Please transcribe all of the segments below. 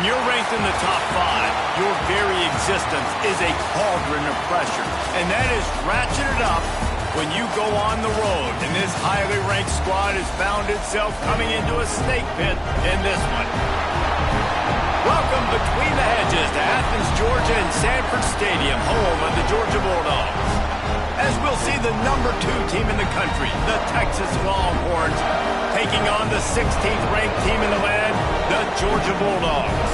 When you're ranked in the top 5, your very existence is a cauldron of pressure. And that is ratcheted up when you go on the road. And this highly ranked squad has found itself coming into a snake pit in this one. Welcome between the hedges to Athens, Georgia and Sanford Stadium, home of the Georgia Bulldogs. As we'll see the number 2 team in the country, the Texas Longhorns, taking on the 16th ranked team in the land, the Georgia Bulldogs.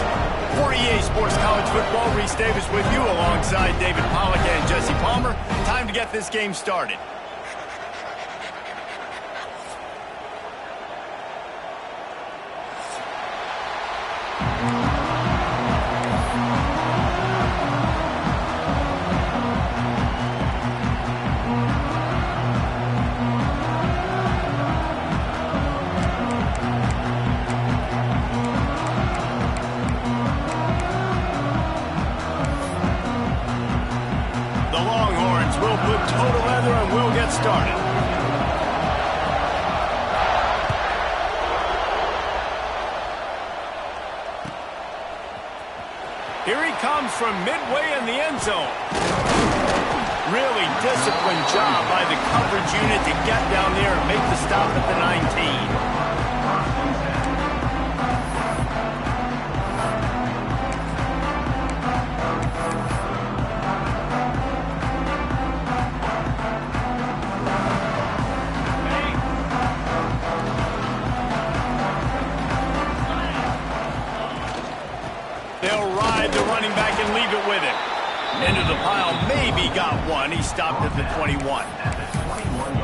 For EA Sports College Football, Reese Davis with you alongside David Pollack and Jesse Palmer. Time to get this game started. Total leather and we'll get started. Here he comes from midway in the end zone. Really disciplined job by the coverage unit to get down there and make the stop at the 19. They'll ride the running back and leave it with him. Into the pile, maybe got one. He stopped at the 21.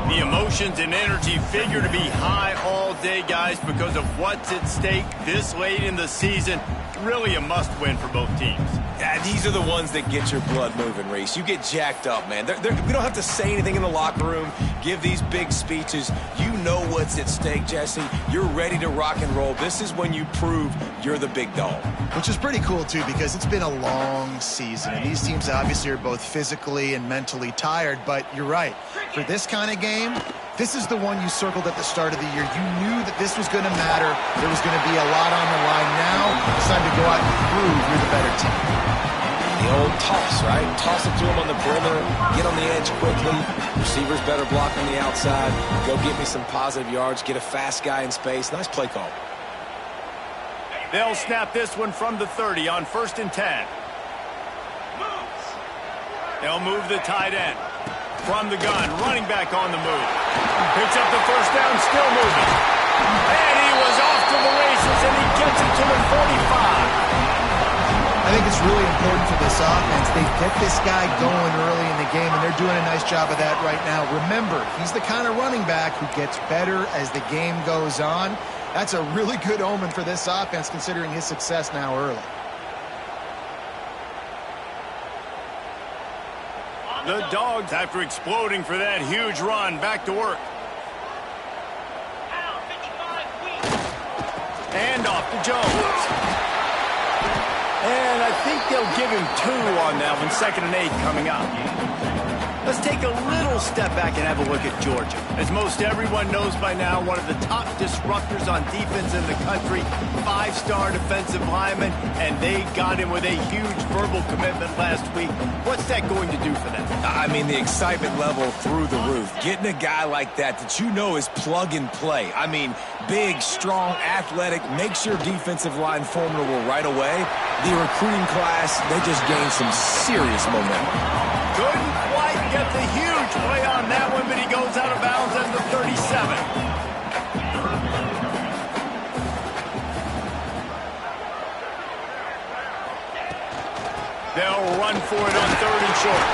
The emotions and energy figure to be high all day, guys, because of what's at stake this late in the season. Really a must-win for both teams. Yeah, these are the ones that get your blood moving, Reese. You get jacked up, man. We don't have to say anything in the locker room, give these big speeches. You know what's at stake, Jesse. You're ready to rock and roll. This is when you prove you're the big dog. Which is pretty cool, too, because it's been a long season. And these teams obviously are both physically and mentally tired. But you're right. For this kind of game, this is the one you circled at the start of the year. You knew that this was going to matter. There was going to be a lot on the line. Now it's time to go out and prove you're the better team. The old toss, right? Toss it to him on the perimeter, get on the edge quickly. Receivers better block on the outside. Go get me some positive yards, get a fast guy in space. Nice play call. They'll snap this one from the 30 on 1st and 10. They'll move the tight end. From the gun, running back on the move. Picks up the first down, still moving. And he was off to the races, and he gets it to the 45. I think it's really important for this offense. They get this guy going early in the game, and they're doing a nice job of that right now. Remember, he's the kind of running back who gets better as the game goes on. That's a really good omen for this offense, considering his success now early. The Dogs, after exploding for that huge run, back to work. And off to Jones. And I think they'll give him 2 on that one. 2nd and 8 coming up. Let's take a little step back and have a look at Georgia. As most everyone knows by now, one of the top disruptors on defense in the country, 5-star defensive lineman, and they got him with a huge verbal commitment last week. What's that going to do for them? I mean, the excitement level through the roof. Getting a guy like that you know is plug and play. I mean, big, strong, athletic, makes your defensive line formidable right away. The recruiting class, they just gained some serious momentum. Couldn't quite get the huge play on that one, but he goes out of bounds at the 37. They'll run for it on 3rd and short.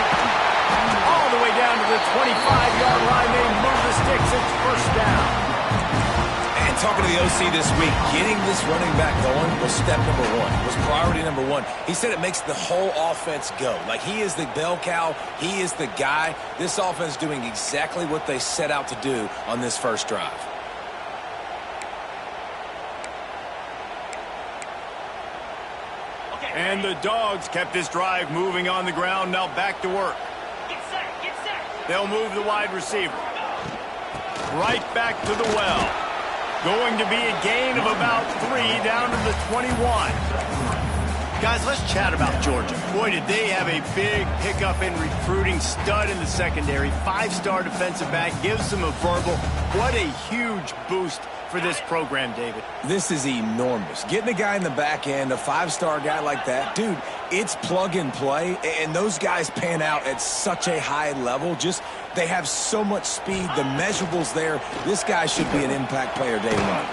All the way down to the 25-yard line. They move the sticks. It's 1st down. And talking to the OC this week, getting this running back going was step number 1, was priority number 1. He said it makes the whole offense go. Like, he is the bell cow. He is the guy. This offense doing exactly what they set out to do on this first drive. And the Dogs kept this drive moving on the ground. Now back to work. Get set, get set. They'll move the wide receiver. Right back to the well. Going to be a gain of about 3 down to the 21. Guys, let's chat about Georgia. Boy, did they have a big pickup in recruiting. Stud in the secondary. 5-star defensive back. Gives them a verbal. What a huge boost for this program, David. This is enormous. Getting a guy in the back end, a 5-star guy like that, dude, it's plug and play, and those guys pan out at such a high level. Just, they have so much speed. The measurables there. This guy should be an impact player day one.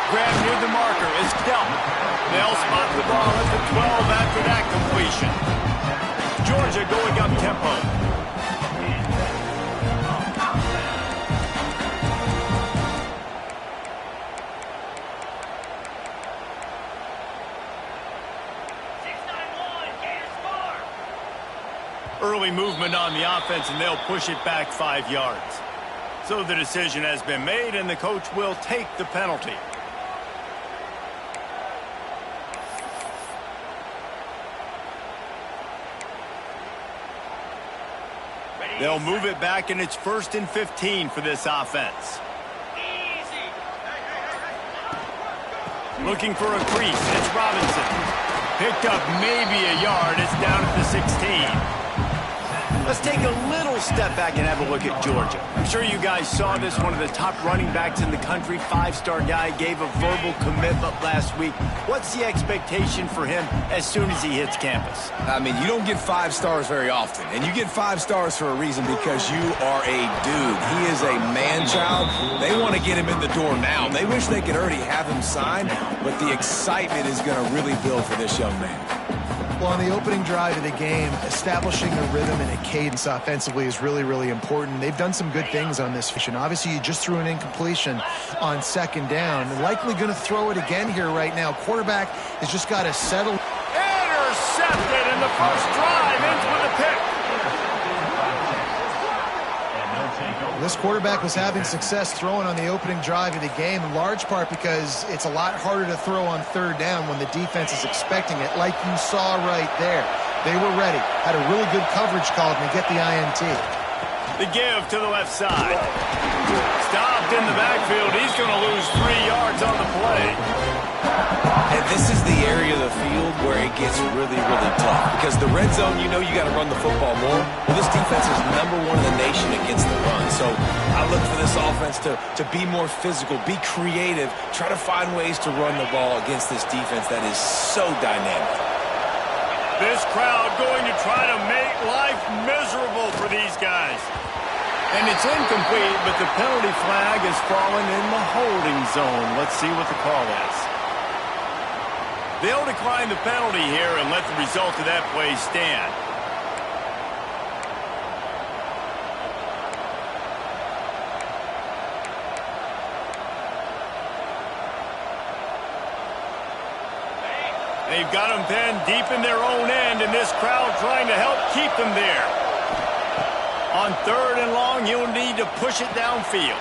Grab near the marker is dealt. They'll spot the ball at the 12 after that completion. Georgia going up tempo. Early movement on the offense, and they'll push it back 5 yards. So the decision has been made, and the coach will take the penalty. They'll move it back, and it's 1st and 15 for this offense. Looking for a crease. It's Robinson. Picked up maybe a yard. It's down at the 16. Let's take a little step back and have a look at Georgia. I'm sure you guys saw this. One of the top running backs in the country, 5-star guy, gave a verbal commitment last week. What's the expectation for him as soon as he hits campus? I mean, you don't get 5 stars very often, and you get 5 stars for a reason, because you are a dude. He is a man-child. They want to get him in the door now. They wish they could already have him signed, but the excitement is going to really build for this young man. Well, on the opening drive of the game, establishing a rhythm and a cadence offensively is really, really important. They've done some good things on this mission. Obviously, you just threw an incompletion on 2nd down. Likely going to throw it again here right now. Quarterback has just got to settle. Intercepted in the first drive, ends with a pick. This quarterback was having success throwing on the opening drive of the game, in large part because it's a lot harder to throw on 3rd down when the defense is expecting it, like you saw right there. They were ready, had a really good coverage call to get the INT. The give to the left side. Stopped in the backfield. He's going to lose 3 yards on the play. And this is the area of the field where it gets really, really tough. Because the red zone, you know you got to run the football more. Well, this defense is #1 in the nation against the run. So I look for this offense to be more physical, be creative, try to find ways to run the ball against this defense that is so dynamic. This crowd going to try to make life miserable for these guys. And it's incomplete, but the penalty flag has fallen in the holding zone. Let's see what the call is. They'll decline the penalty here and let the result of that play stand. They've got them pinned deep in their own end, and this crowd trying to help keep them there. On 3rd and long, he'll need to push it downfield.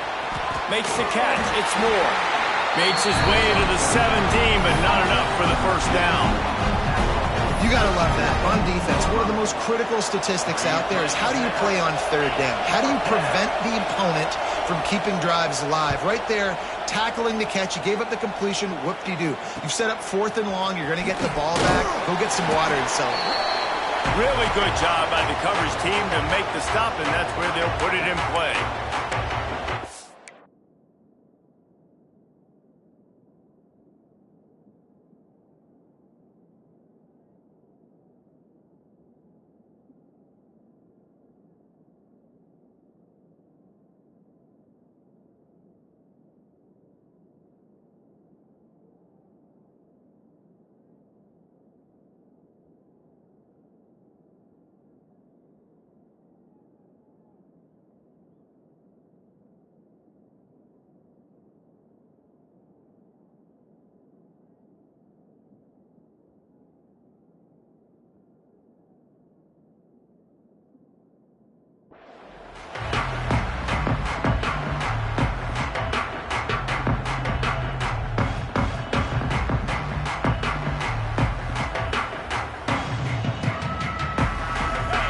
Makes the catch. It's Moore. Makes his way to the 17, but not enough for the first down. You got to love that. On defense, one of the most critical statistics out there is how do you play on 3rd down? How do you prevent the opponent from keeping drives alive? Right there, tackling the catch. You gave up the completion. Whoop-de-doo. You've set up 4th and long. You're going to get the ball back. Go get some water and celebrate. Really good job by the coverage team to make the stop, and that's where they'll put it in play.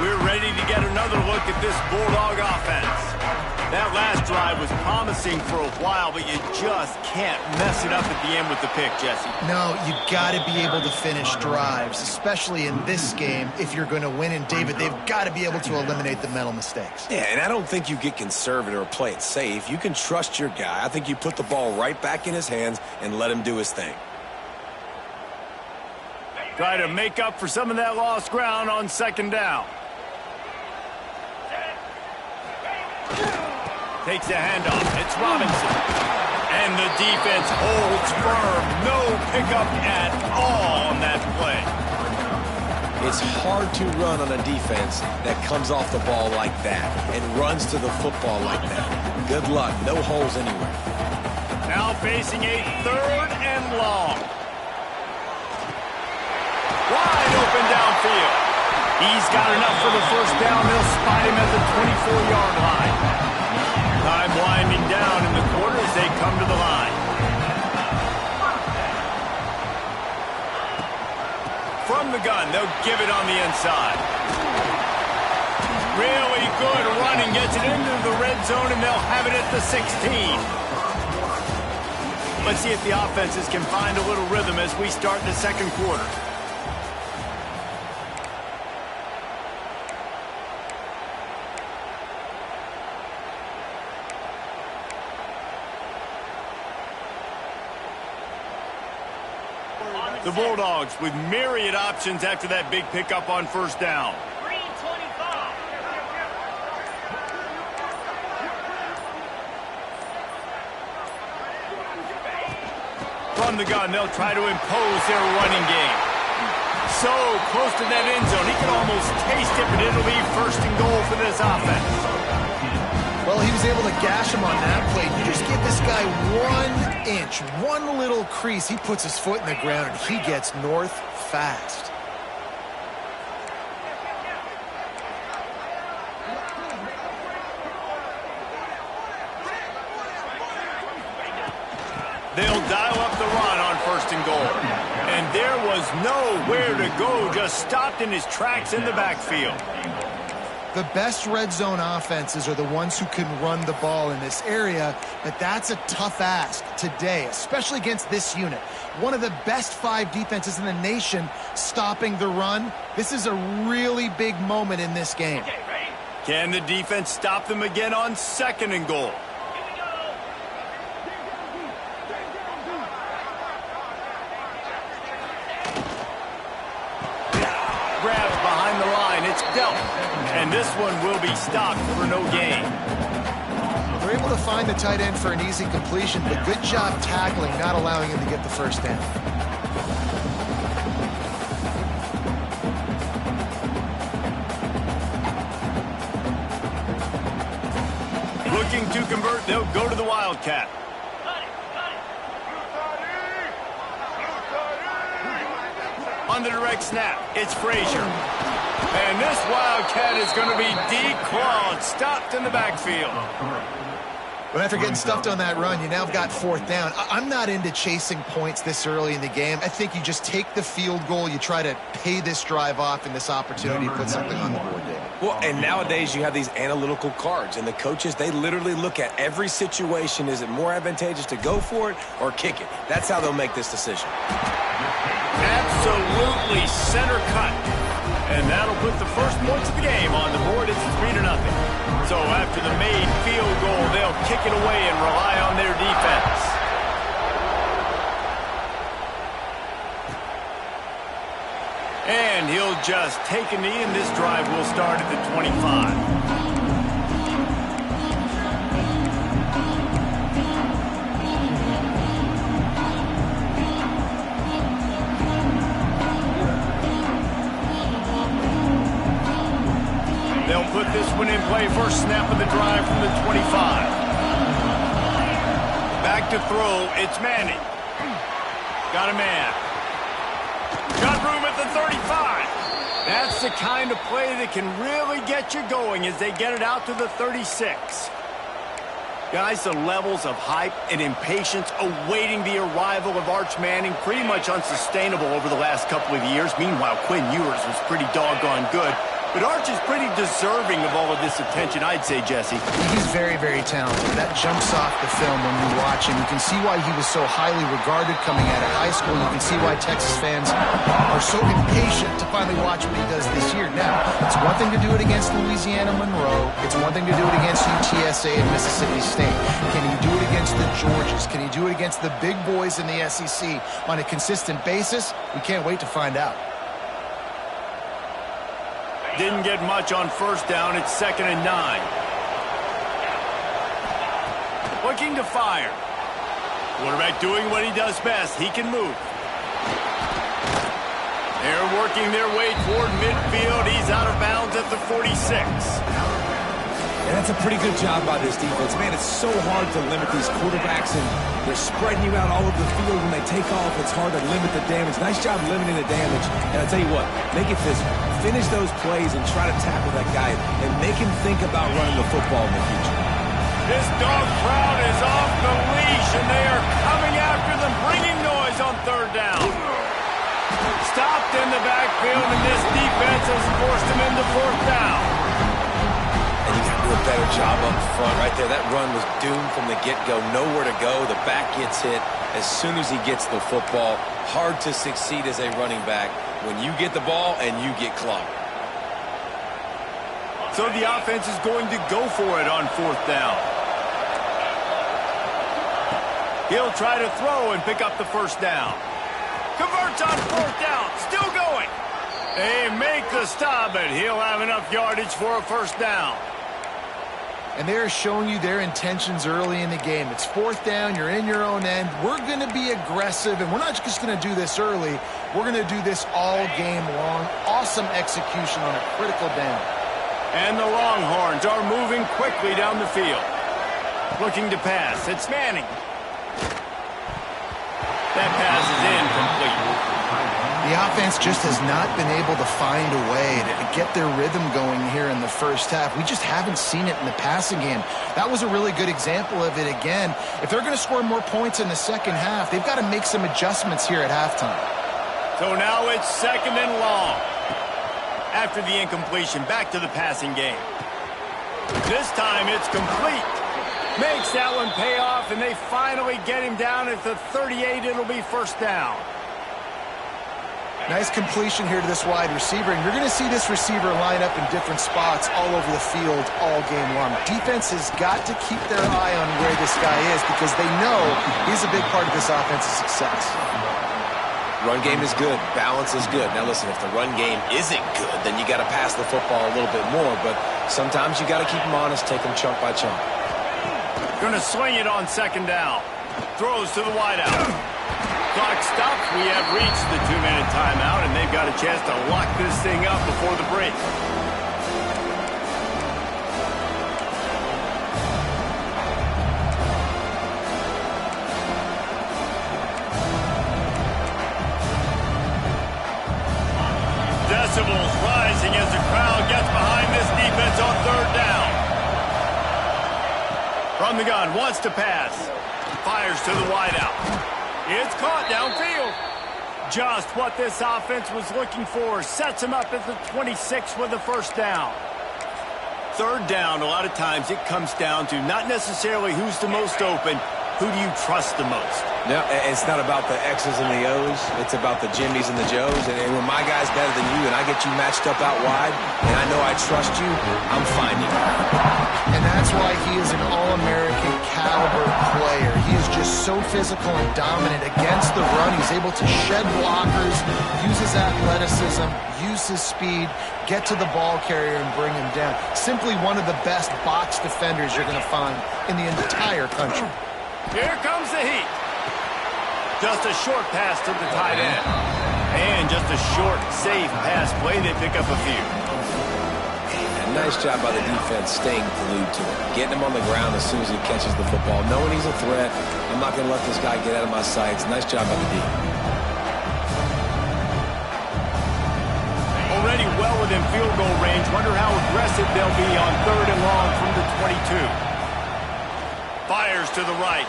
We're ready to get another look at this Bulldog offense. That last drive was promising for a while, but you just can't mess it up at the end with the pick, Jesse. No, you got to be able to finish drives, especially in this game if you're going to win. And, David, they've got to be able to eliminate the mental mistakes. Yeah, and I don't think you get conservative or play it safe. You can trust your guy. I think you put the ball right back in his hands and let him do his thing. Try to make up for some of that lost ground on second down. Takes a handoff. It's Robinson. And the defense holds firm. No pickup at all on that play. It's hard to run on a defense that comes off the ball like that and runs to the football like that. Good luck. No holes anywhere. Now facing a 3rd and long. Wide open downfield. He's got enough for the first down. They'll spot him at the 24-yard line. Time winding down in the quarter as they come to the line. From the gun, they'll give it on the inside. Really good running, gets it into the red zone, and they'll have it at the 16. Let's see if the offenses can find a little rhythm as we start the second quarter. The Bulldogs with myriad options after that big pickup on first down. From the gun, they'll try to impose their running game. So close to that end zone, he can almost taste it, but it'll be 1st and goal for this offense. Well, he was able to gash him on that play. You just give this guy 1 inch, one little crease. He puts his foot in the ground, and he gets north fast. They'll dial up the run on 1st and goal. And there was nowhere to go, just stopped in his tracks in the backfield. The best red zone offenses are the ones who can run the ball in this area, but that's a tough ask today, especially against this unit. One of the best 5 defenses in the nation stopping the run. This is a really big moment in this game. Can the defense stop them again on 2nd and goal? Grabs behind the line, it's dealt. And this one will be stopped for no gain. They're able to find the tight end for an easy completion, but good job tackling, not allowing him to get the first down. Looking to convert, they'll go to the Wildcat. On the direct snap, it's Frazier. And this Wildcat is going to be declawed, stopped in the backfield. But after getting stuffed on that run, you now have got 4th down. I'm not into chasing points this early in the game. I think you just take the field goal, you try to pay this drive off and this opportunity to put something on the board, David. Well, and nowadays you have these analytical cards, and the coaches, they literally look at every situation. Is it more advantageous to go for it or kick it? That's how they'll make this decision. Absolutely center cut. And that'll put the first points of the game on the board. It's 3-0. So after the made field goal, they'll kick it away and rely on their defense. And he'll just take a knee, and this drive will start at the 25. They'll put this one in play. First snap of the drive from the 25. Back to throw. It's Manning. Got a man. Got room at the 35. That's the kind of play that can really get you going as they get it out to the 36. Guys, the levels of hype and impatience awaiting the arrival of Arch Manning pretty much unsustainable over the last couple of years. Meanwhile, Quinn Ewers was pretty doggone good. But Arch is pretty deserving of all of this attention, I'd say, Jesse. He's very, very talented. That jumps off the film when you watch him. You can see why he was so highly regarded coming out of high school. You can see why Texas fans are so impatient to finally watch what he does this year. Now, it's one thing to do it against Louisiana Monroe. It's one thing to do it against UTSA and Mississippi State. Can he do it against the Georgias? Can he do it against the big boys in the SEC on a consistent basis? We can't wait to find out. Didn't get much on first down. It's 2nd and 9. Looking to fire. Quarterback doing what he does best. He can move. They're working their way toward midfield. He's out of bounds at the 46. And that's a pretty good job by this defense. Man, it's so hard to limit these quarterbacks, and they're spreading you out all over the field. When they take off, it's hard to limit the damage. Nice job limiting the damage. And I'll tell you what, make it physical. Finish those plays and try to tackle that guy and make him think about running the football in the future. This dog crowd is off the leash, and they are coming after them, bringing noise on 3rd down. Stopped in the backfield, and this defense has forced him into 4th down. And you got to do a better job up front right there. That run was doomed from the get-go. Nowhere to go. The back gets hit as soon as he gets the football. Hard to succeed as a running back when you get the ball and you get clocked. So the offense is going to go for it on 4th down. He'll try to throw and pick up the 1st down. Converts on 4th down. Still going. They make the stop, but he'll have enough yardage for a 1st down. And they're showing you their intentions early in the game. It's 4th down. You're in your own end. We're going to be aggressive, and we're not just going to do this early. We're going to do this all game long. Awesome execution on a critical down. And the Longhorns are moving quickly down the field. Looking to pass. It's Manning. That pass is incomplete. The offense just has not been able to find a way to get their rhythm going here in the first half. We just haven't seen it in the passing game. That was a really good example of it again. If they're going to score more points in the second half, they've got to make some adjustments here at halftime. So now it's 2nd and long. After the incompletion, back to the passing game. This time it's complete. Makes that one pay off, and they finally get him down at the 38. It'll be 1st down. Nice completion here to this wide receiver, and you're going to see this receiver line up in different spots all over the field all game long. Defense has got to keep their eye on where this guy is because they know he's a big part of this offense's success. Run game is good. Balance is good. Now, listen, if the run game isn't good, then you got to pass the football a little bit more, but sometimes you got to keep them honest, take them chunk by chunk. Going to swing it on 2nd down. Throws to the wideout. Clock stops. We have reached the 2-minute timeout, and they've got a chance to lock this thing up before the break. Decibels rising as the crowd gets behind this defense on 3rd down. From the gun, wants to pass. Fires to the wideout. It's caught downfield. Just what this offense was looking for. Sets him up at the 26 with the 1st down. 3rd down, a lot of times it comes down to not necessarily who's the most open, who do you trust the most? No, it's not about the X's and the O's. It's about the Jimmys and the Joes. And when my guy's better than you and I get you matched up out wide and I know I trust you, I'm finding you. And that's why he is an All-American caliber player. He is just so physical and dominant against the run. He's able to shed blockers, use his athleticism, use his speed, get to the ball carrier and bring him down. Simply one of the best box defenders you're going to find in the entire country. Here comes the heat. Just a short pass to the tight end. And just a short, safe pass play. They pick up a few. And nice job by the defense staying glued to him. Getting him on the ground as soon as he catches the football. Knowing he's a threat. I'm not going to let this guy get out of my sights. Nice job by the D. Already well within field goal range. Wonder how aggressive they'll be on 3rd and long from the 22. Fires to the right.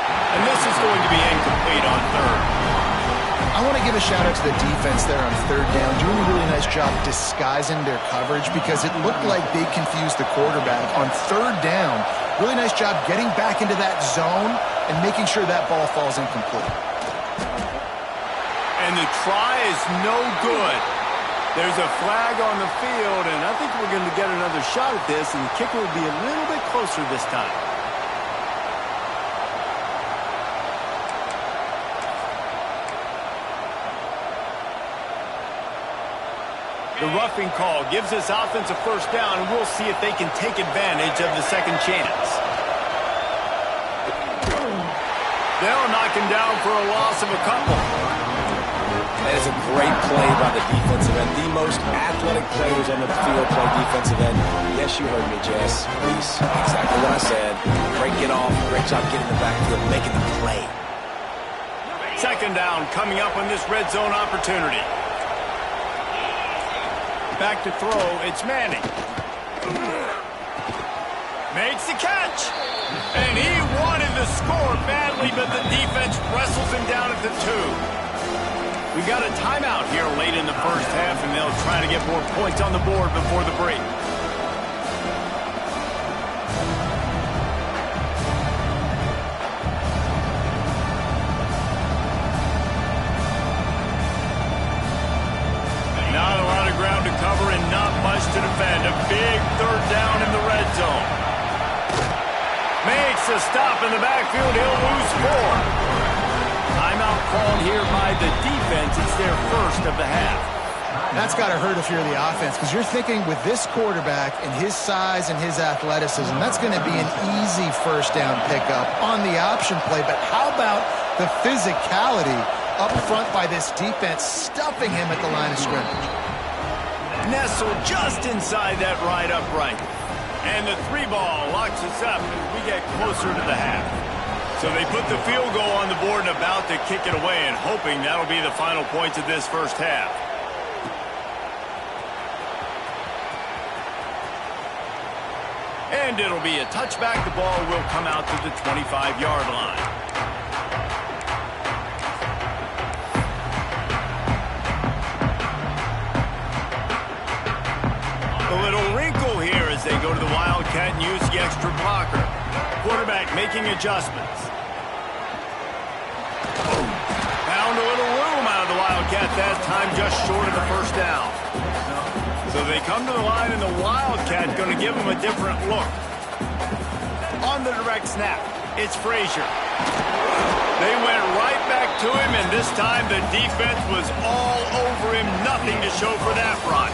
And this is going to be incomplete on 3rd. I want to give a shout out to the defense there on third down, doing a really nice job disguising their coverage because it looked like they confused the quarterback on third down. Really nice job getting back into that zone and making sure that ball falls incomplete. And the try is no good. There's a flag on the field, and I think we're going to get another shot at this, and the kicker will be a little bit closer this time. The roughing call gives this offense a first down, and we'll see if they can take advantage of the second chance. They'll knock him down for a loss of a couple. That is a great play by the defensive end. The most athletic players on the field play defensive end. Yes, you heard me, Jess. Reese, exactly what I said. Great get off, great job getting the backfield, making the play. Second down coming up on this red zone opportunity. Back to throw, it's Manning. Makes the catch. And he wanted the score badly, but the defense wrestles him down at the 2. We got a timeout here late in the first half, and they'll try to get more points on the board before the break. Not a lot of ground to cover and not much to defend. A big third down in the red zone. Makes a stop in the backfield. He'll lose 4. Timeout called here by the defense. It's their first of the half. That's got to hurt if you're the offense because you're thinking with this quarterback and his size and his athleticism, that's going to be an easy first down pickup on the option play. But how about the physicality up front by this defense, stuffing him at the line of scrimmage? Nestled just inside that right upright. And the 3-ball locks us up as we get closer to the half. So they put the field goal on the board and about to kick it away, and hoping that'll be the final points of this first half. And it'll be a touchback. The ball will come out to the 25-yard line. A little wrinkle here as they go to the Wildcat and use the extra blocker. Quarterback making adjustments. Found a little room out of the Wildcat that time, just short of the first down. So they come to the line, and the Wildcat going to give them a different look. On the direct snap, it's Frazier. They went right back to him, and this time the defense was all over him. Nothing to show for that run.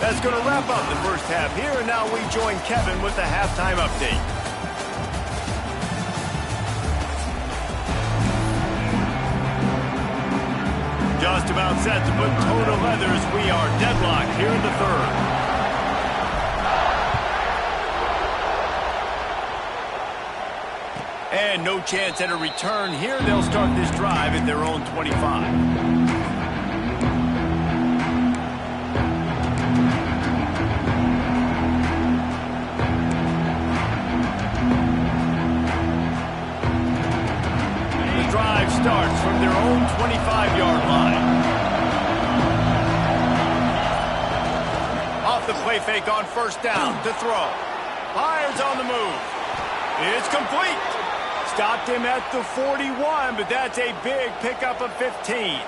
That's going to wrap up the first half here, and now we join Kevin with the halftime update. Just about set to put toe to leather as we are deadlocked here in the third. And no chance at a return here. They'll start this drive at their own 25. Starts from their own 25-yard line. Off the play fake on first down to throw. Fires on the move. It's complete. Stopped him at the 41, but that's a big pickup of 15.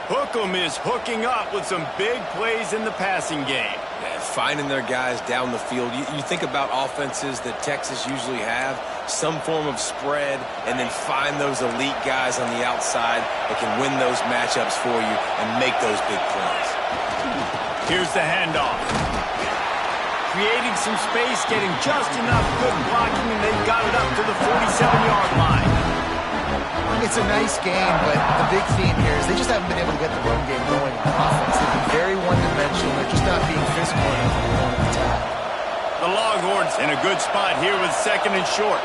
Hookem is hooking up with some big plays in the passing game. Yeah, finding their guys down the field. You think about offenses that Texas usually have, some form of spread, and then find those elite guys on the outside that can win those matchups for you and make those big plays. Here's the handoff. Creating some space, getting just enough good blocking, and they've got it up to the 47-yard line. It's a nice game, but the big theme here is they just haven't been able to get the run game going on offense. They've been very one-dimensional. They're just not being physical enough to go on the attack. The Longhorns in a good spot here with second and short.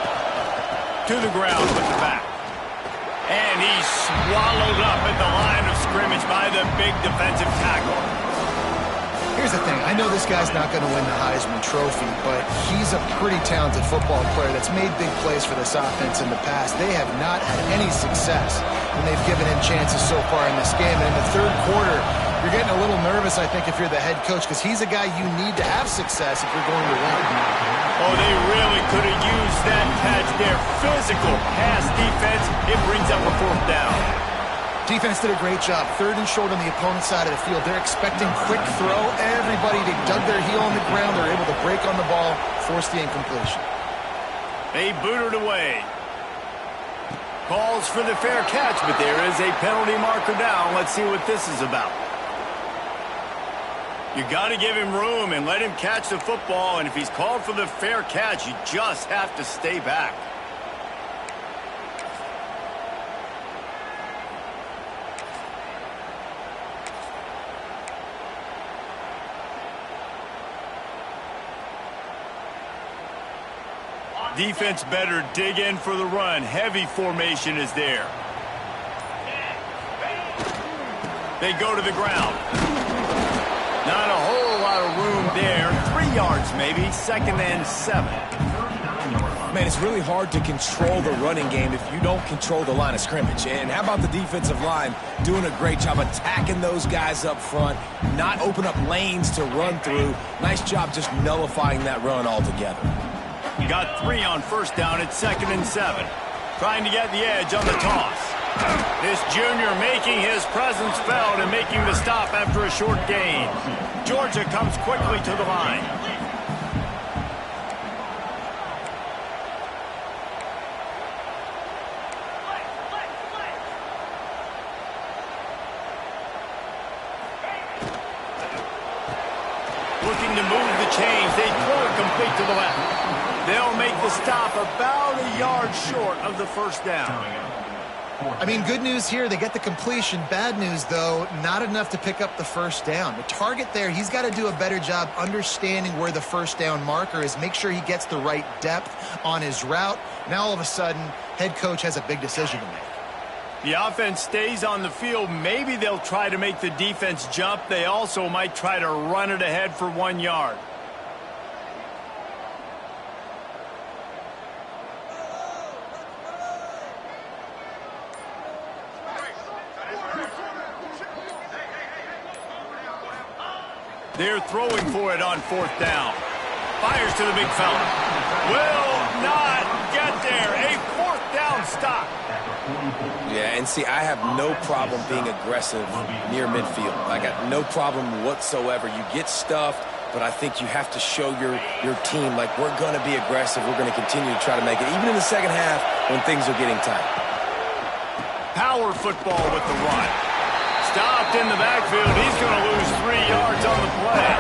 To the ground with the back. And he's swallowed up at the line of scrimmage by the big defensive tackle. Here's the thing. I know this guy's not going to win the Heisman Trophy, but he's a pretty talented football player that's made big plays for this offense in the past. They have not had any success when they've given him chances so far in this game. And in the third quarter, you're getting a little nervous, I think, if you're the head coach, because he's a guy you need to have success if you're going to win. Oh, they really could have used that catch there. Physical pass defense. It brings up a fourth down. Defense did a great job. Third and short on the opponent's side of the field. They're expecting quick throw. Everybody, they dug their heel on the ground. They're able to break on the ball, force the incompletion. They booted away. Calls for the fair catch, but there is a penalty marker down. Let's see what this is about. You got to give him room and let him catch the football, and if he's called for the fair catch, you just have to stay back. Defense better dig in for the run. Heavy formation is there. They go to the ground. Not a whole lot of room there. 3 yards maybe. 2nd and 7. Man, it's really hard to control the running game if you don't control the line of scrimmage. And how about the defensive line doing a great job attacking those guys up front, not open up lanes to run through. Nice job just nullifying that run altogether. You got 3 on first down at 2nd and 7. Trying to get the edge on the toss. This junior making his presence felt and making the stop after a short gain. Georgia comes quickly to the line. Looking to move the chains. They throw it complete to the left. They'll make the stop about a yard short of the first down. I mean, good news here, they get the completion. Bad news, though, not enough to pick up the first down. The target there, he's got to do a better job understanding where the first down marker is, make sure he gets the right depth on his route. Now, all of a sudden, head coach has a big decision to make. The offense stays on the field. Maybe they'll try to make the defense jump. They also might try to run it ahead for 1 yard. They're throwing for it on 4th down. Fires to the big fella. Will not get there. A 4th down stop. Yeah, and see, I have no problem being aggressive near midfield. I got no problem whatsoever. You get stuffed, but I think you have to show your team, like, we're going to be aggressive. We're going to continue to try to make it, even in the second half when things are getting tight. Power football with the run. Stopped in the backfield. He's going to lose 3 yards on the play.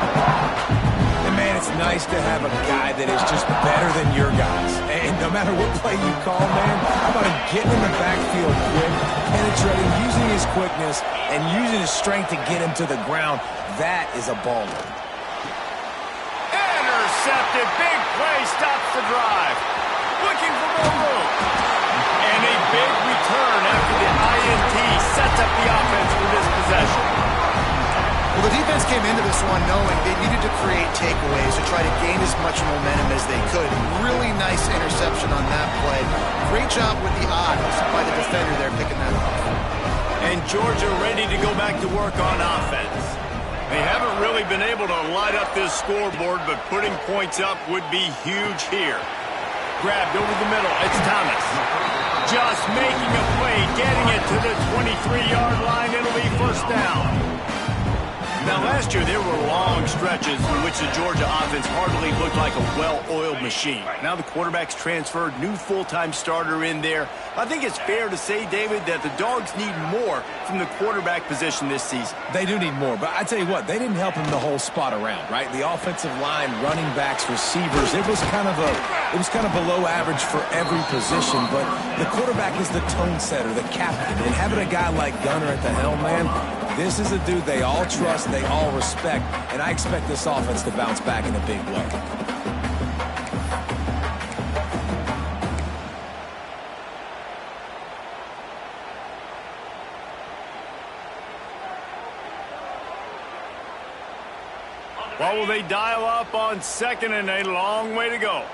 And, man, it's nice to have a guy that is just better than your guys. And no matter what play you call, man, how about him getting in the backfield quick, penetrating, using his quickness, and using his strength to get him to the ground. That is a baller. Intercepted. Big play. Stops the drive. Looking for more room. And a big return after the INT sets up the offense for this possession. Well, the defense came into this one knowing they needed to create takeaways to try to gain as much momentum as they could. Really nice interception on that play. Great job with the eyes by the defender there picking that off. And Georgia ready to go back to work on offense. They haven't really been able to light up this scoreboard, but putting points up would be huge here. Grabbed over the middle. It's Thomas. Just making a play, getting it to the 23-yard line. It'll be first down. Now, last year, there were long stretches in which the Georgia offense hardly looked like a well-oiled machine. Now the quarterback's transferred, new full-time starter in there. I think it's fair to say, David, that the Dogs need more from the quarterback position this season. They do need more, but I tell you what, they didn't help him the whole spot around, right? The offensive line, running backs, receivers, it was kind of below average for every position, but the quarterback is the tone setter, the captain, and having a guy like Gunner at the helm, man, this is a dude they all trust, they all respect, and I expect this offense to bounce back in a big way. What will they dial up on 2nd and a long way to go?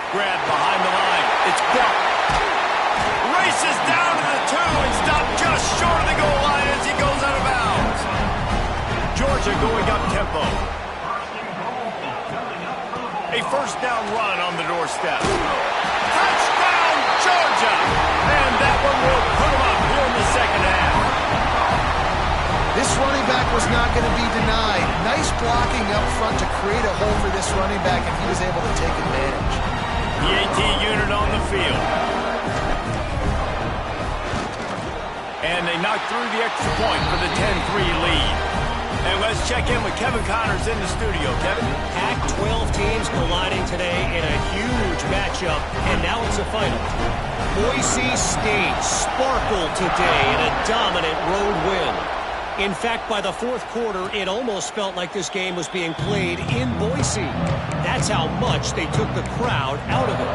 Grab behind the line. It's blocked. Races down to the 2 and stopped just short of the goal line as he goes out of bounds. Georgia going up tempo. A first down run on the doorstep. Touchdown, Georgia! And that one will put them up here in the second half. This running back was not going to be denied. Nice blocking up front to create a hole for this running back, and he was able to take advantage. The AT unit on the field. And they knocked through the extra point for the 10-3 lead. And let's check in with Kevin Connors in the studio. Kevin? Pac-12 teams colliding today in a huge matchup, and now it's a final. Boise State sparkled today in a dominant road win. In fact, by the fourth quarter, it almost felt like this game was being played in Boise. That's how much they took the crowd out of it.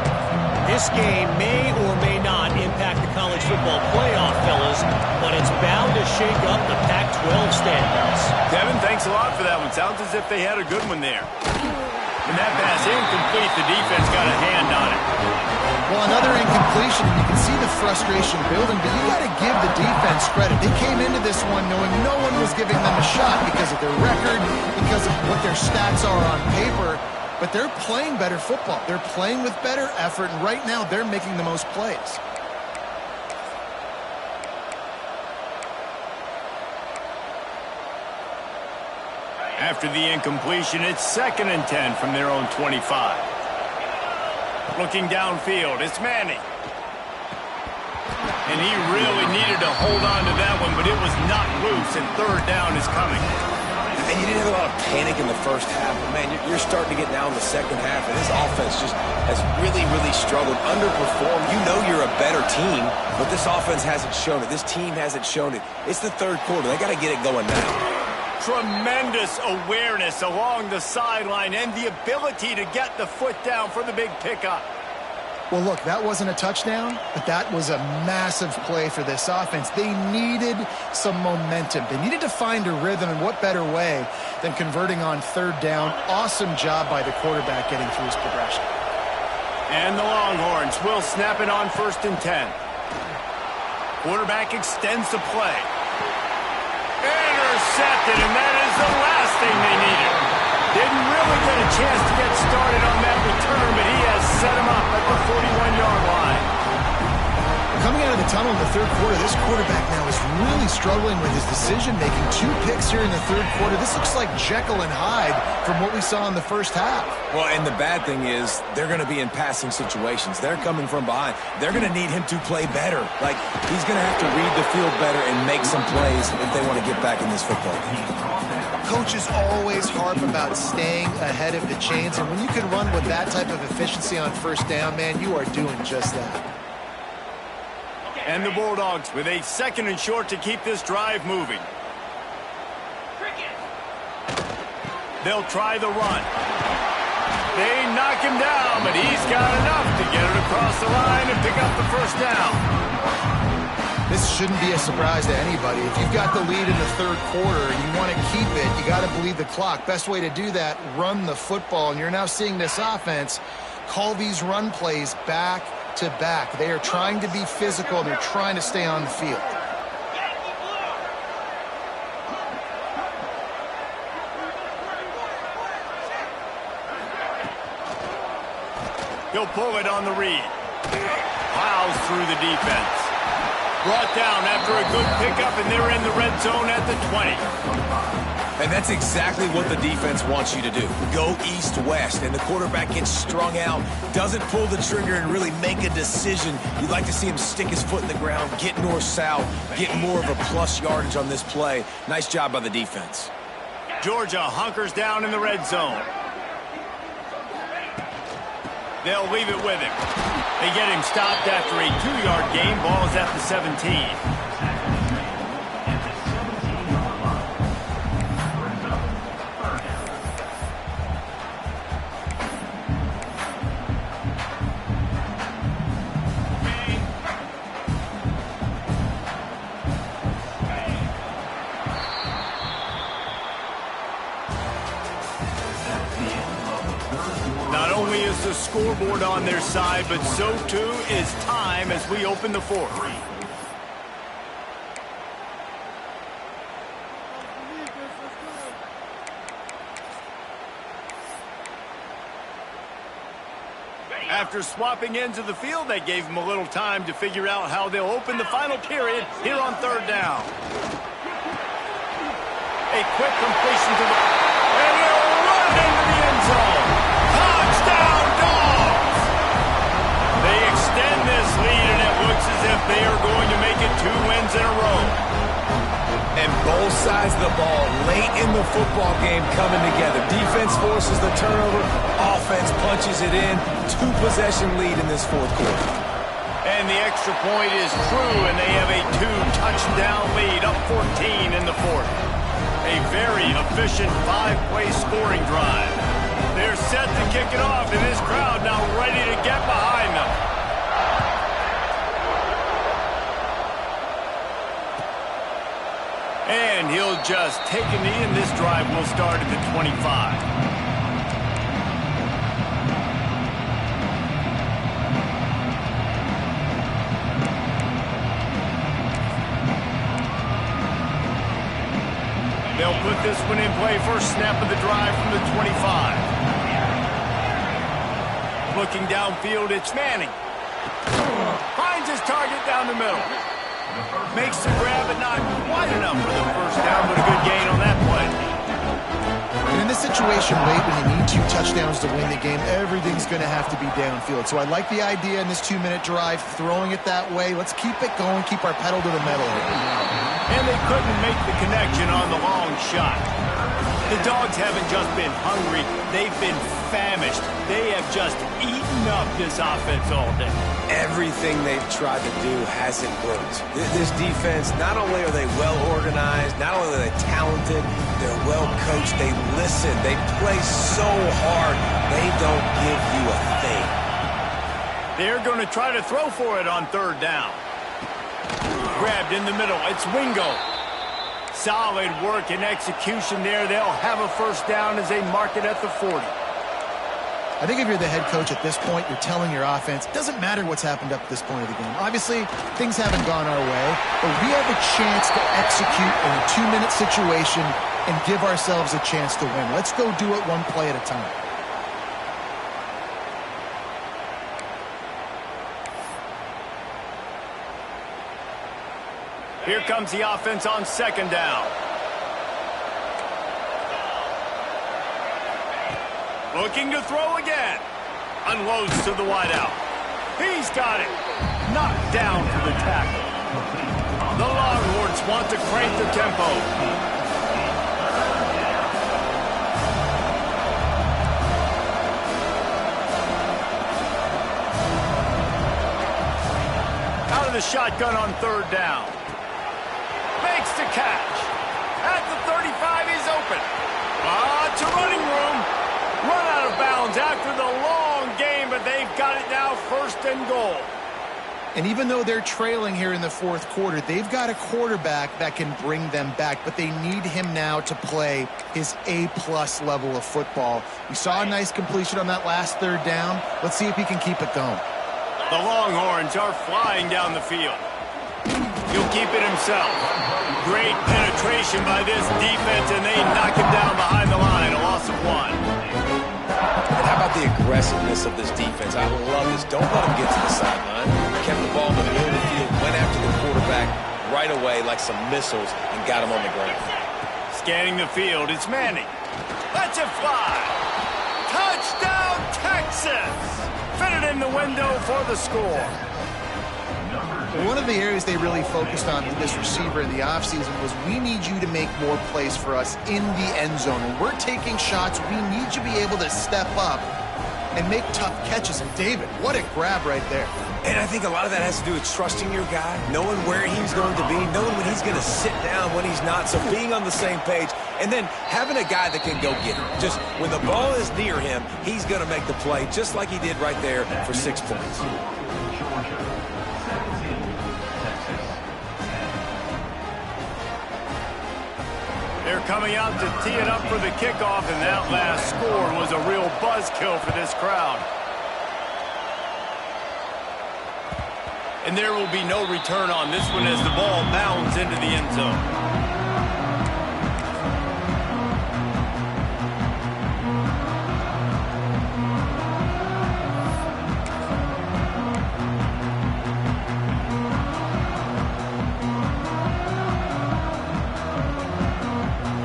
This game may or may not impact the college football playoff, fellas, but it's bound to shake up the Pac-12 standings. Kevin, thanks a lot for that one. Sounds as if they had a good one there. And that pass incomplete. The defense got a hand on it. Well, another incompletion, and you can see the frustration building, but you got to give the defense credit. They came into this one knowing no one was giving them a shot because of their record, because of what their stats are on paper. But they're playing better football. They're playing with better effort, and right now they're making the most plays. After the incompletion, it's 2nd and 10 from their own 25. Looking downfield, it's Manning. And he really needed to hold on to that one, but it was not loose, and 3rd down is coming. And you didn't have a lot of panic in the first half, but man, you're starting to get now in the second half, and this offense just has really, really struggled, underperformed. You know you're a better team, but this offense hasn't shown it. This team hasn't shown it. It's the 3rd quarter. They got to get it going now. Tremendous awareness along the sideline and the ability to get the foot down for the big pickup. Well, look, that wasn't a touchdown, but that was a massive play for this offense. They needed some momentum. They needed to find a rhythm, and what better way than converting on 3rd down. Awesome job by the quarterback getting through his progression. And the Longhorns will snap it on 1st and 10. Quarterback extends the play. Intercepted, and that is the last thing they needed. Didn't really get a chance to get started on that return, but he has set him up at the 41-yard line. Coming out of the tunnel in the 3rd quarter, this quarterback now is really struggling with his decision-making. 2 picks here in the 3rd quarter. This looks like Jekyll and Hyde from what we saw in the first half. Well, and the bad thing is they're going to be in passing situations. They're coming from behind. They're going to need him to play better. Like, he's going to have to read the field better and make some plays if they want to get back in this football game. Coaches always harp about staying ahead of the chains, and when you can run with that type of efficiency on 1st down, man, you are doing just that. And the Bulldogs with a 2nd and short to keep this drive moving. They'll try the run. They knock him down, but he's got enough to get it across the line and pick up the 1st down. This shouldn't be a surprise to anybody. If you've got the lead in the 3rd quarter and you want to keep it, you got to bleed the clock. Best way to do that, run the football. And you're now seeing this offense call these run plays back to back. They are trying to be physical. They're trying to stay on the field. He'll pull it on the read. Plows through the defense. Brought down after a good pickup, and they're in the red zone at the 20. And that's exactly what the defense wants you to do. Go east-west, and the quarterback gets strung out, doesn't pull the trigger and really make a decision. You'd like to see him stick his foot in the ground, get north-south, get more of a plus yardage on this play. Nice job by the defense. Georgia hunkers down in the red zone. They'll leave it with him. They get him stopped after a 2-yard gain. Ball is at the 17. Not only is the scoreboard on their side, but so too is time as we open the fourth. After swapping ends of the field, they gave them a little time to figure out how they'll open the final period here on third down. A quick completion to the... And they'll run into the end zone. Touchdown, Dogs! They extend this lead, and it looks as if they are going to make it 2 wins in a row. And both sides of the ball late in the football game coming together. Defense forces the turnover. Offense punches it in. 2-possession lead in this fourth quarter. And the extra point is true, and they have a 2-touchdown lead, up 14 in the fourth. A very efficient 5-play scoring drive. They're set to kick it off, and this crowd now ready to get behind them. And he'll just take a knee, and this drive will start at the 25. They'll put this one in play. First snap of the drive from the 25. Looking downfield, it's Manning. Finds his target down the middle. Makes the grab, but not quite enough for the first down, but a good gain on that play. And in this situation late when you need 2 touchdowns to win the game, everything's going to have to be downfield. So I like the idea in this 2-minute drive, throwing it that way. Let's keep it going, keep our pedal to the metal. And they couldn't make the connection on the long shot. The Dogs haven't just been hungry, they've been famished. They have just eaten up this offense all day. Everything they've tried to do hasn't worked. This defense, not only are they well organized, not only are they talented, they're well coached, they listen, they play so hard, they don't give you a thing. They're going to try to throw for it on third down. Grabbed in the middle, it's Wingo. Solid work and execution there. They'll have a first down as they mark it at the 40. I think if you're the head coach at this point, you're telling your offense, it doesn't matter what's happened up to this point of the game. Obviously, things haven't gone our way, but we have a chance to execute in a 2-minute situation and give ourselves a chance to win. Let's go do it one play at a time. Here comes the offense on second down. Looking to throw again. Unloads to the wideout. He's got it. Knocked down for the tackle. The Longhorns want to crank the tempo. Out of the shotgun on third down. Makes the catch. At the 35, he's open. To running room. Run out of bounds after the long game, but they've got it now first and goal. And even though they're trailing here in the fourth quarter, they've got a quarterback that can bring them back, but they need him now to play his A-plus level of football. We saw a nice completion on that last third down. Let's see if he can keep it going. The Longhorns are flying down the field. He'll keep it himself. Great penetration by this defense, and they knock him down behind the line. A loss of 1. And how about the aggressiveness of this defense? I love this. Don't let them get to the sideline. Kept the ball in the middle of the field, went after the quarterback right away like some missiles and got him on the ground. Scanning the field, it's Manning. Lets it fly. Touchdown, Texas! Fitted in the window for the score. One of the areas they really focused on with this receiver in the offseason was we need you to make more plays for us in the end zone. When we're taking shots, we need you to be able to step up and make tough catches. And David, what a grab right there. And I think a lot of that has to do with trusting your guy, knowing where he's going to be, knowing when he's going to sit down, when he's not, so being on the same page, and then having a guy that can go get it. Just when the ball is near him, he's going to make the play, just like he did right there for 6 points. There coming out to tee it up for the kickoff, and that last score was a real buzzkill for this crowd. And there will be no return on this one as the ball bounds into the end zone.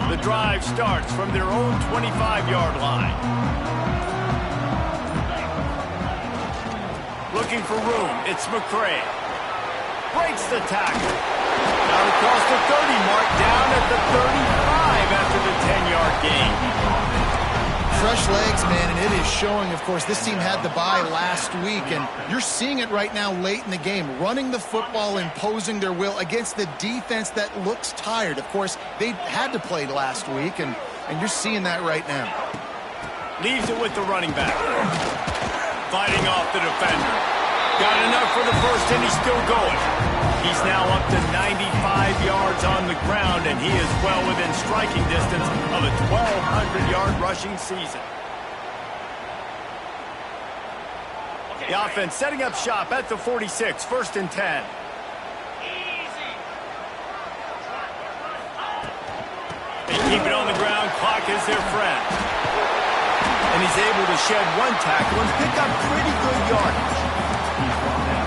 The drive starts from their own 25-yard line. Looking for room, it's McCray. Breaks the tackle. Out across the 30 mark, down at the 35 after the 10-yard gain. Fresh legs, man, and it is showing, of course. This team had the bye last week, and you're seeing it right now late in the game. Running the football, imposing their will against the defense that looks tired. Of course, they had to play last week, and you're seeing that right now. Leaves it with the running back. Fighting off the defender. Got enough for the first, and he's still going. He's now up to 95 yards on the ground, and he is well within striking distance of a 1,200-yard rushing season. The offense setting up shop at the 46, 1st and 10. They keep it on the ground. Clock is their friend. And he's able to shed one tackle and pick up pretty good yardage.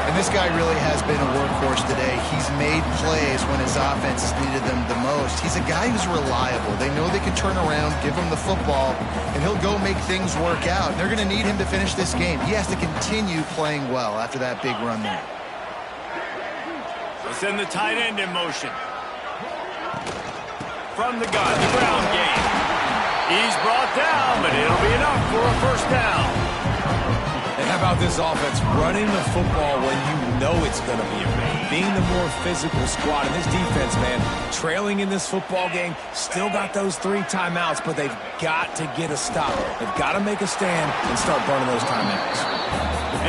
And this guy really has been a workhorse today. He's made plays when his offense has needed them the most. He's a guy who's reliable. They know they can turn around, give him the football, and he'll go make things work out. And they're going to need him to finish this game. He has to continue playing well after that big run there. They send the tight end in motion. From the gun, the ground game. He's brought down, but it'll be enough for a first down. And how about this offense running the football when you know it's going to be a rain? Being the more physical squad. And this defense, man, trailing in this football game, still got those 3 timeouts, but they've got to get a stop. They've got to make a stand and start burning those timeouts.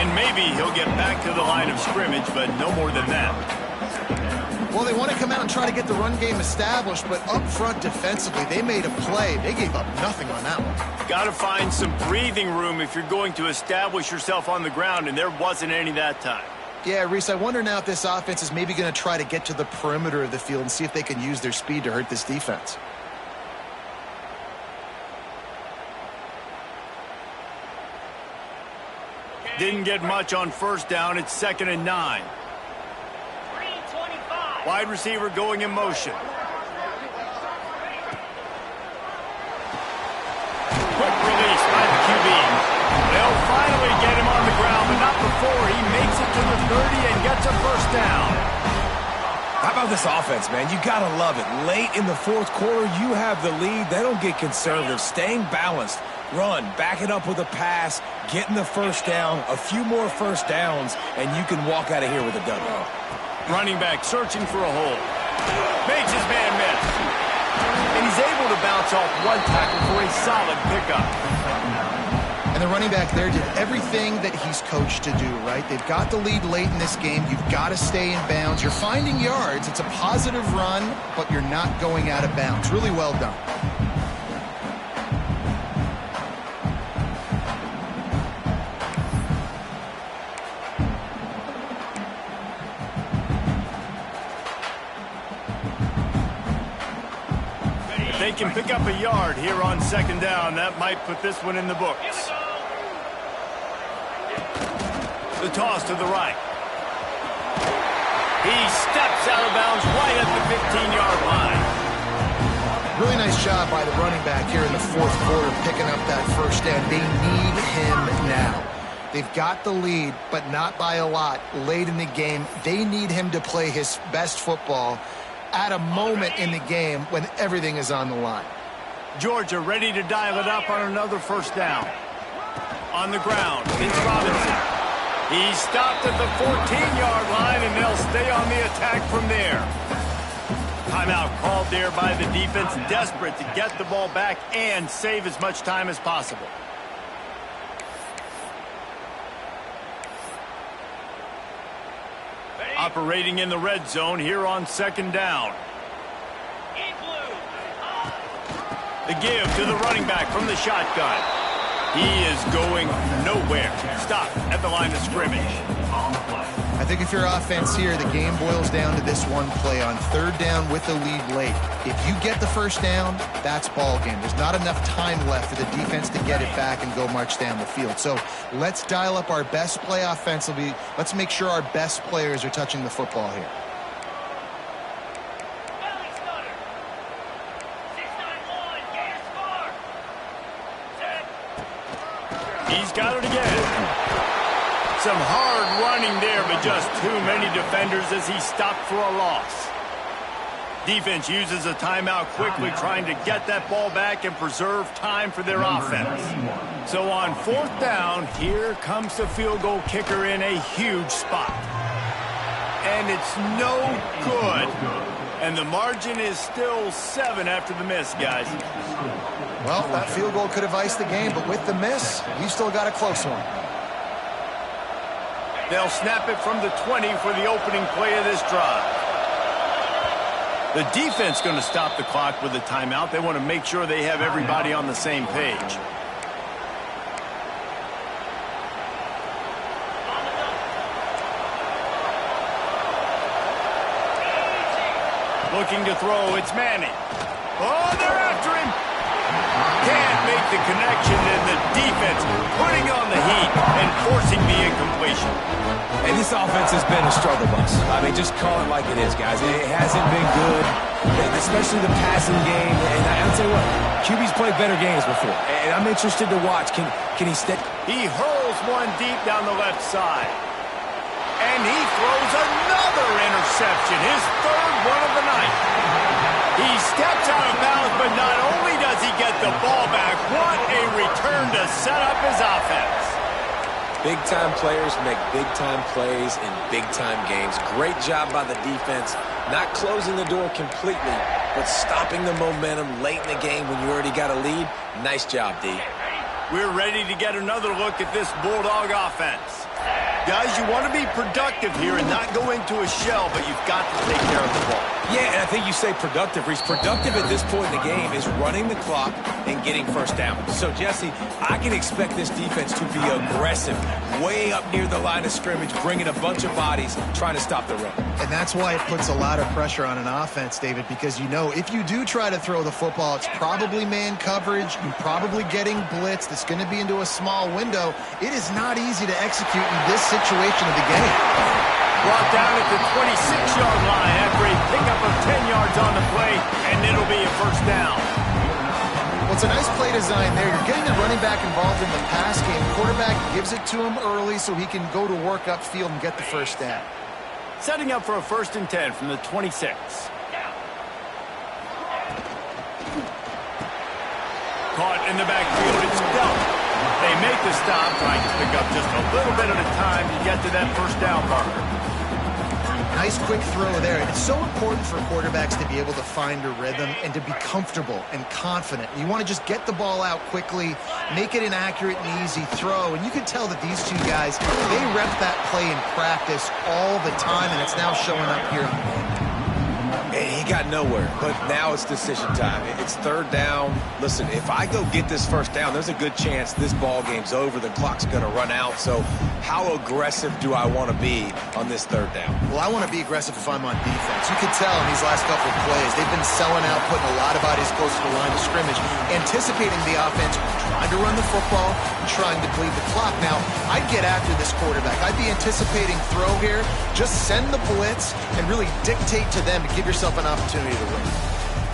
And maybe he'll get back to the line of scrimmage, but no more than that. Well, they want to come out and try to get the run game established, but up front defensively, they made a play. They gave up nothing on that one. Got to find some breathing room if you're going to establish yourself on the ground, and there wasn't any that time. Yeah, Reese, I wonder now if this offense is maybe going to try to get to the perimeter of the field and see if they can use their speed to hurt this defense. Didn't get much on first down. It's 2nd and 9. Wide receiver going in motion. Quick release by the QB. They'll finally get him on the ground, but not before he makes it to the 30 and gets a first down. How about this offense, man? You got to love it. Late in the 4th quarter, you have the lead. They don't get conservative. Staying balanced. Run, back it up with a pass, getting the first down, a few more first downs, and you can walk out of here with a W. Running back searching for a hole. Makes his man miss. And he's able to bounce off one tackle for a solid pickup. And the running back there did everything that he's coached to do, right? They've got the lead late in this game. You've got to stay in bounds. You're finding yards. It's a positive run, but you're not going out of bounds. Really well done. They can pick up a yard here on 2nd down. That might put this one in the books. The toss to the right. He steps out of bounds right at the 15-yard line. Really nice job by the running back here in the 4th quarter picking up that first down. They need him now. They've got the lead, but not by a lot late in the game. They need him to play his best football at a moment in the game when everything is on the line. Georgia ready to dial it up on another first down. On the ground, it's Robinson. He's stopped at the 14-yard line, and they'll stay on the attack from there. Timeout called there by the defense, desperate to get the ball back and save as much time as possible. Operating in the red zone here on 2nd down. The give to the running back from the shotgun. He is going nowhere. Stop at the line of scrimmage. I think if you're offense here, the game boils down to this one play on third down with the lead late. If you get the first down, that's ball game. There's not enough time left for the defense to get it back and go march down the field. So let's dial up our best play offensively. Let's make sure our best players are touching the football here. He's got it again. Some hard running there, but just too many defenders as he stopped for a loss. Defense uses a timeout quickly, trying to get that ball back and preserve time for their offense. So on fourth down, here comes the field goal kicker in a huge spot. And it's no good. And the margin is still 7 after the miss, guys. Well, that field goal could have iced the game, but with the miss, we still got a close one. They'll snap it from the 20 for the opening play of this drive. The defense going to stop the clock with a timeout. They want to make sure they have everybody on the same page. Looking to throw, it's Manning. Oh, they're after him. Can't make the connection, and the defense putting on the heat and forcing the incompletion. And this offense has been a struggle bus. I mean, just call it like it is, guys. It hasn't been good, especially the passing game. And I'll tell you what, QB's played better games before. And I'm interested to watch. Can he stay? He hurls one deep down the left side. And he throws another interception, his third one of the night. He steps out of bounds, but not only does he get the ball back, what a return to set up his offense. Big-time players make big-time plays in big-time games. Great job by the defense, not closing the door completely, but stopping the momentum late in the game when you already got a lead. Nice job, D. We're ready to get another look at this Bulldog offense. Guys, you want to be productive here and not go into a shell, but you've got to take care of the ball. Yeah, and I think you say productive, Reese. Productive at this point in the game is running the clock and getting first down. So, Jesse, I can expect this defense to be aggressive, way up near the line of scrimmage, bringing a bunch of bodies, trying to stop the run. And that's why it puts a lot of pressure on an offense, David, because you know if you do try to throw the football, it's probably man coverage. You're probably getting blitzed. It's going to be into a small window. It is not easy to execute in this situation of the game. Brought down at the 26-yard line after a pickup of 10 yards on the play, and it'll be a first down. Well, it's a nice play design there. You're getting the running back involved in the pass game. Quarterback gives it to him early so he can go to work upfield and get the first down. Setting up for a 1st and 10 from the 26. Caught in the backfield, it's Delk. They make the stop, trying to pick up just a little bit at a time to get to that first down marker. Nice quick throw there. And it's so important for quarterbacks to be able to find a rhythm and to be comfortable and confident. You want to just get the ball out quickly, make it an accurate and easy throw. And you can tell that these two guys, they rep that play in practice all the time, and it's now showing up here on the field. He got nowhere, but now it's decision time. It's third down. Listen, if I go get this first down, there's a good chance this ball game's over. The clock's going to run out. So how aggressive do I want to be on this third down? Well, I want to be aggressive if I'm on defense. You can tell in these last couple of plays, they've been selling out, putting a lot of bodies close to the line of scrimmage, anticipating the offense, trying to run the football, trying to bleed the clock. Now, I'd get after this quarterback. I'd be anticipating throw here. Just send the blitz and really dictate to them to give yourself an opportunity to win.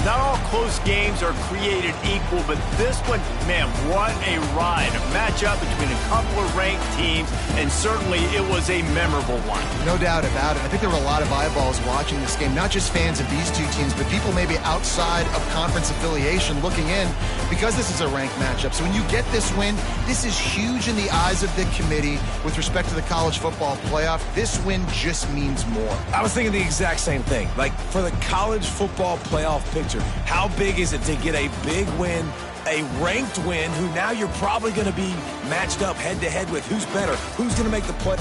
Not all close games are created equal, but this one, man, what a ride. A matchup between a couple of ranked teams, and certainly it was a memorable one. No doubt about it. I think there were a lot of eyeballs watching this game, not just fans of these two teams, but people maybe outside of conference affiliation looking in because this is a ranked matchup. So when you get this win, this is huge in the eyes of the committee with respect to the college football playoff. This win just means more. I was thinking the exact same thing. Like, for the college football playoff picture, how big is it to get a big win, a ranked win, who now you're probably going to be matched up head-to-head with who's better, who's going to make the play.